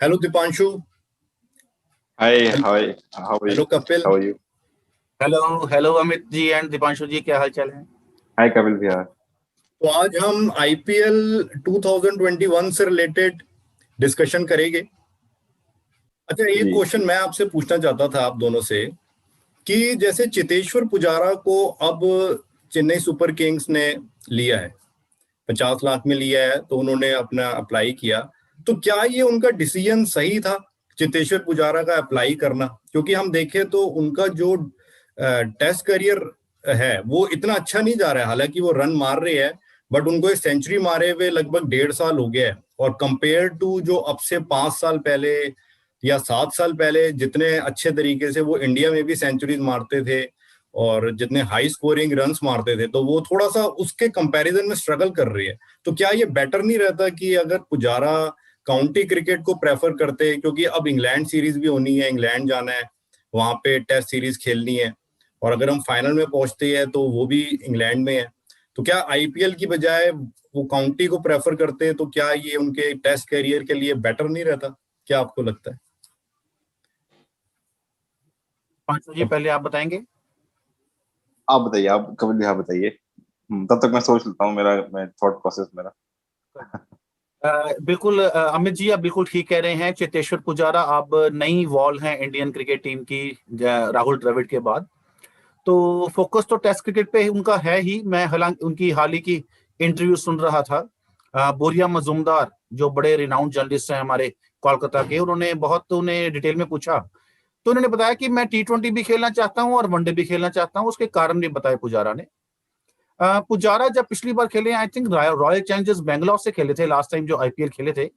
Hello Dipanshu. Hi, how are hello you? Kapil. How are you? Hello hello Amit ji and Dipanshu ji, क्या हाल चाल है? Hi, Kapil भैया। तो आज हम आईपीएल 2021 से रिलेटेड डिस्कशन करेंगे। अच्छा, एक जी क्वेश्चन मैं आपसे पूछना चाहता था आप दोनों से कि जैसे चेतेश्वर पुजारा को अब चेन्नई सुपर किंग्स ने लिया है, 50 लाख में लिया है, तो उन्होंने अपना अप्लाई किया। तो क्या ये उनका डिसीजन सही था चेतेश्वर पुजारा का अप्लाई करना? क्योंकि हम देखें तो उनका जो टेस्ट करियर है वो इतना अच्छा नहीं जा रहा है। हालांकि वो रन मार रहे हैं, बट उनको एक सेंचुरी मारे हुए लगभग 1.5 साल हो गया है। और कंपेयर टू जो अब से 5 साल पहले या 7 साल पहले जितने अच्छे तरीके से वो इंडिया में भी सेंचुरीज मारते थे और जितने हाई स्कोरिंग रन्स मारते थे, तो वो थोड़ा सा उसके कंपैरिजन में स्ट्रगल कर रही है। तो क्या ये बेटर नहीं रहता कि अगर पुजारा काउंटी क्रिकेट को प्रेफर करते हैं, क्योंकि अब इंग्लैंड सीरीज भी होनी है, इंग्लैंड जाना है, वहां पे टेस्ट सीरीज खेलनी है, और अगर हम फाइनल में पहुंचते हैं तो वो भी इंग्लैंड में है। तो क्या आईपीएल की बजाय वो काउंटी को प्रेफर करते हैं? तो क्या ये उनके टेस्ट करियर के लिए बेटर नहीं रहता? क्या आपको लगता है? दीपांशु जी, पहले आप बताएंगे। आप बताइए, आप कपिल भैया बताइए। तब तक मैं सोच लेता हूँ, मैं थॉट प्रोसेस मेरा। बिल्कुल अमित जी, आप बिल्कुल ठीक कह रहे हैं। चेतेश्वर पुजारा अब नई वॉल हैं इंडियन क्रिकेट टीम की, राहुल द्रविड़ के बाद। तो फोकस तो टेस्ट क्रिकेट पे उनका है ही। मैं हालांकि उनकी हाल ही की इंटरव्यू सुन रहा था। बोरिया मजूमदार, जो बड़े रिनाउंड जर्नलिस्ट हैं हमारे कोलकाता के, उन्हें डिटेल में पूछा, तो उन्होंने बताया कि मैं T20 भी खेलना चाहता हूं और वनडे भी खेलना चाहता हूं। उसके कारण भी बताए पुजारा ने। पुजारा जब पिछली बार खेले, I think royal Challengers Bangalore से खेले थे लास्ट टाइम जो आईपीएल खेले थे।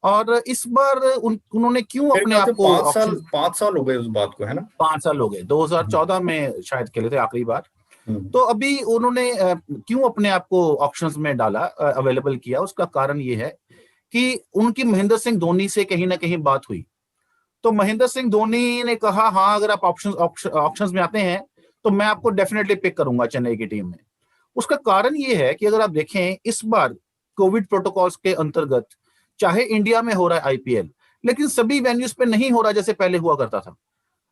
और इस बार उन्होंने क्यों मेरे अपने ख्याल से आप को 5 साल हो गए उस बात को, है ना? 5 साल हो गए, 2014 में शायद खेले थे आखिरी बार। हम्म। तो अभी उन्होंने क्यों अपने आप को ऑप्शंस में डाला, अवेलेबल किया? उसका कारण ये है कि उनकी महेंद्र सिंह धोनी से कहीं ना कहीं बात हुई। तो महेंद्र सिंह धोनी ने कहा, हाँ अगर आप ऑप्शंस में आते हैं तो मैं आपको डेफिनेटली पिक करूंगा चेन्नई की टीम में। उसका कारण ये है कि अगर आप देखें, इस बार कोविड प्रोटोकॉल्स के अंतर्गत चाहे इंडिया में हो रहा है आईपीएल, लेकिन सभी वेन्यूज पे नहीं हो रहा जैसे पहले हुआ करता था।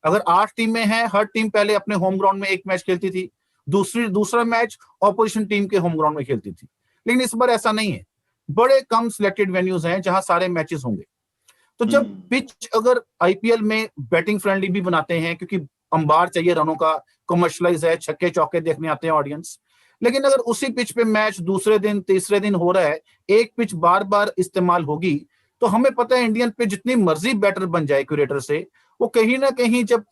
अगर 8 टीमें हैं, हर टीम पहले अपने होम ग्राउंड में एक मैच खेलती थी, दूसरा मैच ऑपोजिशन टीम के होम ग्राउंड में खेलती थी। लेकिन इस बार ऐसा नहीं है। बड़े कम सिलेक्टेड वेन्यूज हैं जहां सारे मैचेस होंगे। तो जब पिच अगर आईपीएल में बैटिंग फ्रेंडली भी बनाते हैं, क्योंकि अंबार चाहिए रनों का, कमर्शलाइज है, छक्के चौके देखने आते हैं ऑडियंस, लेकिन अगर उसी पिच पे मैच दूसरे दिन तीसरे दिन हो रहा है, एक पिच बार बार इस्तेमाल होगी, तो हमें पता है इंडियन पे जितनी मर्जी बैटर बन जाए क्यूरेटर से, वो कहीं ना कहीं जब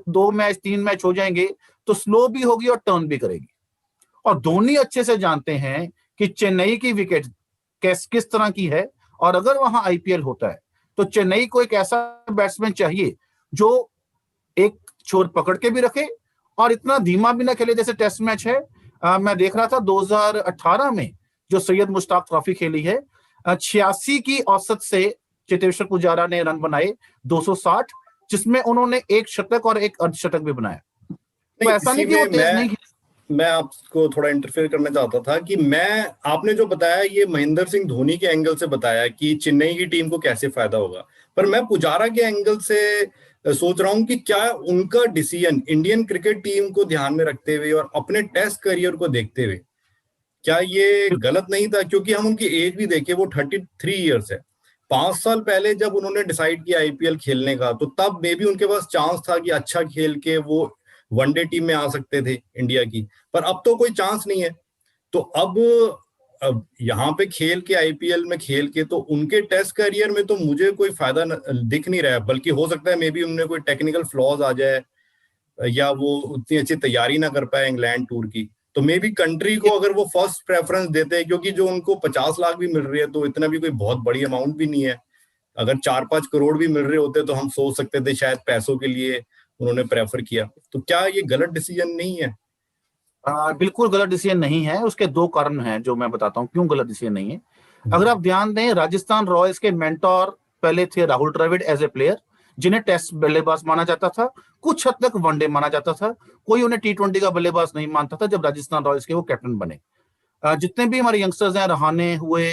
2 मैच 3 मैच हो जाएंगे तो स्लो भी होगी और टर्न भी करेगी। और धोनी अच्छे से जानते हैं कि चेन्नई की विकेट किस तरह की है, और अगर वहां आईपीएल होता है तो चेन्नई को एक ऐसा बैट्समैन चाहिए जो एक छोर पकड़ के भी रखे और इतना धीमा भी ना खेले जैसे टेस्ट मैच है। मैं देख रहा था 2018 में जो सैयद मुश्ताक ट्रॉफी खेली है, 86 की औसत से चेतेश्वर पुजारा ने रन बनाए 260, जिसमें उन्होंने एक शतक और एक अर्धशतक भी बनाया। तो नहीं, ऐसा इसी नहीं कि वो में तेज नहीं मैं आपको थोड़ा इंटरफेयर करना चाहता था कि आपने जो बताया ये महेंद्र सिंह धोनी के एंगल से बताया कि चेन्नई की टीम को कैसे फायदा होगा, पर मैं पुजारा के एंगल से सोच रहा हूं कि क्या उनका डिसीजन इंडियन क्रिकेट टीम को ध्यान में रखते हुए और अपने टेस्ट करियर को देखते हुए क्या ये गलत नहीं था? क्योंकि हम उनकी एज भी देखे, वो 33 ईयर्स है। 5 साल पहले जब उन्होंने डिसाइड किया आईपीएल खेलने का, तो तब मे भी उनके पास चांस था कि अच्छा खेल के वो वनडे टीम में आ सकते थे इंडिया की, पर अब तो कोई चांस नहीं है। तो अब यहाँ पे खेल के, आईपीएल में खेल के, तो उनके टेस्ट करियर में तो मुझे कोई फायदा दिख नहीं रहा है। बल्कि हो सकता है मे बी उनमें कोई टेक्निकल फ्लॉज आ जाए, या वो उतनी अच्छी तैयारी ना कर पाए इंग्लैंड टूर की। तो मे बी कंट्री को अगर वो फर्स्ट प्रेफरेंस देते हैं, क्योंकि जो उनको 50 लाख भी मिल रही है तो इतना भी कोई बहुत बड़ी अमाउंट भी नहीं है। अगर 4-5 करोड़ भी मिल रहे होते तो हम सोच सकते थे शायद पैसों के लिए उन्होंने प्रेफर किया। तो क्या ये गलत डिसीजन नहीं है? बिल्कुल गलत डिसीजन नहीं है। उसके 2 कारण हैं जो मैं बताता हूं क्यों गलत डिसीजन नहीं है। अगर आप ध्यान दें, राजस्थान रॉयल्स के मेंटोर पहले थे Rahul Dravid as a player, जिन्हें टेस्ट बल्लेबाज माना जाता था, कुछ हद तक वनडे माना जाता था। कोई उन्हें T20 का बल्लेबाज नहीं मानता था जब राजस्थान रॉयल्स के वो कैप्टन बने। जितने भी हमारे यंगस्टर्स हैं, रहाणे हुए,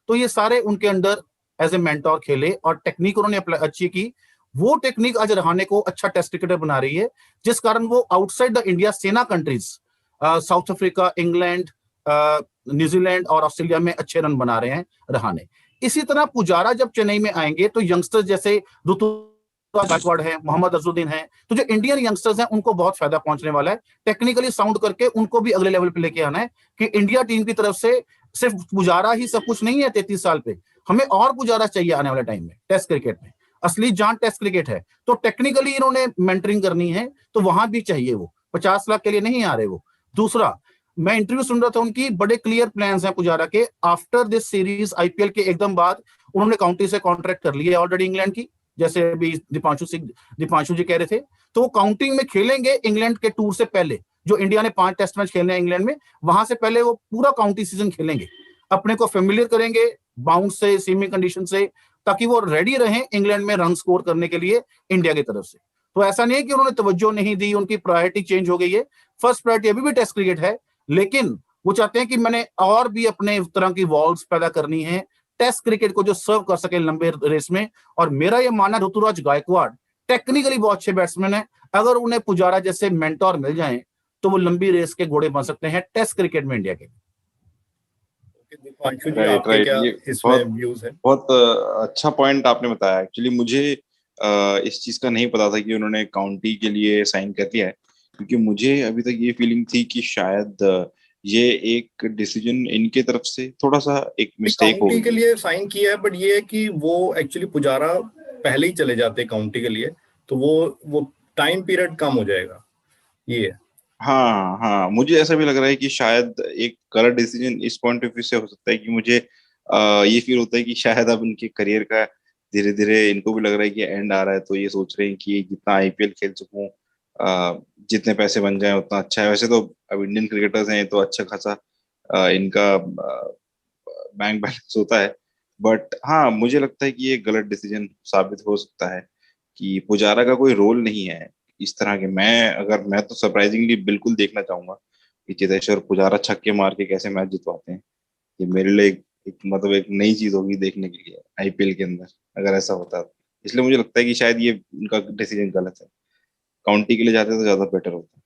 तो ये सारे उनके अंडर एज ए मेंटोर खेले और टेक्निक उन्होंने अच्छी की। वो टेक्निक आज रहाणे को अच्छा टेस्ट क्रिकेटर बना रही है, जिस कारण वो outside the India SENA countries, south Africa, England, New Zealand और ऑस्ट्रेलिया में अच्छे रन बना रहे हैं रहाणे। इसी तरह पुजारा जब चेन्नई में आएंगे तो यंगस्टर्स जैसे ऋतुराज गायकवाड़ है, मोहम्मद अजहरुद्दीन है, तो जो इंडियन यंगस्टर्स हैं उनको बहुत फायदा पहुंचने वाला है। टेक्निकली साउंड करके उनको भी अगले लेवल पे लेके आना है कि इंडिया टीम की तरफ से सिर्फ पुजारा ही सब कुछ नहीं है 33 साल पे, हमें और पुजारा चाहिए आने वाले टाइम में। टेस्ट क्रिकेट में असली जान टेस्ट क्रिकेट है, तो टेक्निकली इन्होंने मेंटरिंग करनी है, तो वहां भी चाहिए वो 50 लाख के लिए नहीं आ रहे वो। दूसरा, मैं इंटरव्यू सुन रहा था उनकी, बड़े क्लियर प्लान्स हैं पुजारा के। आफ्टर दिस सीरीज आईपीएल के एकदम बाद उन्होंने काउंटी से कॉन्ट्रैक्ट कर लिया ऑलरेडी इंग्लैंड की, जैसे अभी दीपांशु जी कह रहे थे। तो वो काउंटिंग में खेलेंगे इंग्लैंड के टूर से पहले, जो इंडिया ने 5 टेस्ट मैच खेलने हैं इंग्लैंड में, वहां से पहले वो पूरा काउंटी सीजन खेलेंगे, अपने को फेमिलियर करेंगे बाउंस से, सीमिंग कंडीशन से, ताकि वो रेडी रहें इंग्लैंड में रन स्कोर करने के लिए इंडिया की तरफ से। तो ऐसा नहीं है कि उन्होंने तवज्जो नहीं दी, उनकी प्रायोरिटी चेंज हो गई है। फर्स्ट प्रायोरिटी अभी भी टेस्ट क्रिकेट है, लेकिन वो चाहते हैं कि मैंने और भी अपने तरह की वॉल्स पैदा करनी है टेस्ट क्रिकेट को, जो सर्व कर सके लंबे रेस में। और मेरा ये मानना, ऋतुराज गायकवाड़ टेक्निकली बहुत अच्छे बैट्समैन है, अगर उन्हें पुजारा जैसे मेंटोर मिल जाएं तो वो लंबी रेस के घोड़े बन सकते हैं टेस्ट क्रिकेट में इंडिया के। दीपांशु जी, राइट आपके राइट, क्या ये इसमें बहुत व्यूज है? बहुत अच्छा पॉइंट आपने बताया। एक्चुअली मुझे इस चीज का नहीं पता था कि उन्होंने काउंटी के लिए साइन कर लिया है, क्योंकि मुझे अभी तक ये फीलिंग थी कि शायद ये एक डिसीजन इनके तरफ से थोड़ा सा एक मिस्टेक हो काउंटी के गई। लिए साइन किया है, बट ये है कि वो एक्चुअली पुजारा पहले ही चले जाते काउंटी के लिए, तो वो टाइम पीरियड कम हो जाएगा, ये है। हाँ हाँ, मुझे ऐसा भी लग रहा है कि शायद एक गलत डिसीजन इस पॉइंट ऑफ व्यू से हो सकता है कि मुझे ये फील होता है कि शायद अब उनके करियर का धीरे धीरे इनको भी लग रहा है कि एंड आ रहा है, तो ये सोच रहे हैं कि जितना आईपीएल खेल सकूं, जितने पैसे बन जाए उतना अच्छा है। वैसे तो अब इंडियन क्रिकेटर्स हैं तो अच्छा खासा इनका बैंक बैलेंस होता है, बट हाँ मुझे लगता है कि ये गलत डिसीजन साबित हो सकता है कि पुजारा का कोई रोल नहीं है इस तरह के। मैं तो सरप्राइजिंगली बिल्कुल देखना चाहूंगा कि चेतेश्वर पुजारा छक्के मार के कैसे मैच जितवाते हैं। ये मेरे लिए एक मतलब एक नई चीज होगी देखने के लिए आईपीएल के अंदर, अगर ऐसा होता है। इसलिए मुझे लगता है कि शायद ये उनका डिसीजन गलत है, काउंटी के लिए जाते तो ज्यादा बेटर होता।